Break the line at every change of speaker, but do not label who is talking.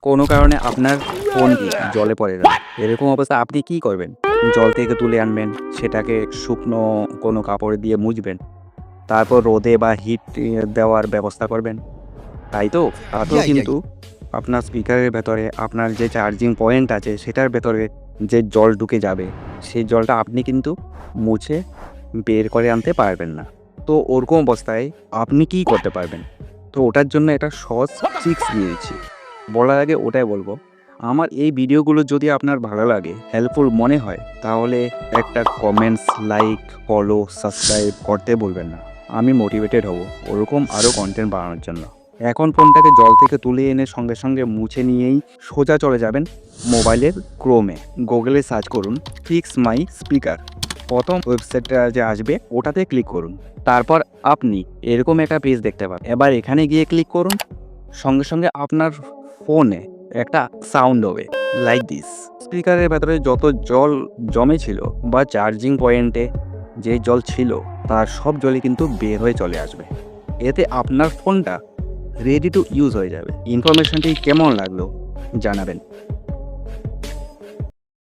কোনো কারণে আপনার ফোনটি জলে পড়ে গেল। এরকম অবস্থায় আপনি কি করবেন? জল থেকে তুলে আনবেন, সেটাকে শুকনো কোনো কাপড় দিয়ে মুছবেন। তারপর রোদে বা হিট দেওয়ার ব্যবস্থা করবেন। তাই তো? তাতেও
Yeah, yeah,
কিন্তু আপনার স্পিকারের ভেতরে আপনার যে চার্জিং পয়েন্ট আছে সেটার ভেতরে যে জল ঢুকে যাবে, সেই জলটা আপনি কিন্তু মুছে বের করে আনতে পারবেন না। তো ওরকম অবস্থায় আপনি কি করতে পারবেন? তো ওটার জন্য একটা সহজ ট্রিক্স দিয়েছি। বলার আগে ওটাই বলবো, আমার এই ভিডিওগুলো যদি আপনার ভালো লাগে, হেল্পফুল মনে হয়, তাহলে একটা কমেন্টস, লাইক, ফলো, সাবস্ক্রাইব করতে ভুলবেন না। আমি মোটিভেটেড হব ওরকম আরও কন্টেন্ট বানানোর জন্য। এখন ফোনটাকে জল থেকে তুলে এনে সঙ্গে সঙ্গে মুছে নিয়েই সোজা চলে যাবেন মোবাইলের ক্রোমে। গুগলে সার্চ করুন ফিক্স মাই স্পিকার। প্রথম ওয়েবসাইটটা যে আসবে ওটাতে ক্লিক করুন। তারপর আপনি এরকম একটা পেজ দেখতে পাবেন। এবার এখানে গিয়ে ক্লিক করুন। সঙ্গে সঙ্গে আপনার ফোনে একটা সাউন্ড হবে লাইক দিস। স্পিকারের ভেতরে যত জল জমে ছিল বা চার্জিং পয়েন্টে যে জল ছিল তার সব জলই কিন্তু বের হয়ে চলে আসবে। এতে আপনার ফোনটা রেডি টু ইউজ হয়ে যাবে। ইনফরমেশনটি কেমন লাগলো জানাবেন।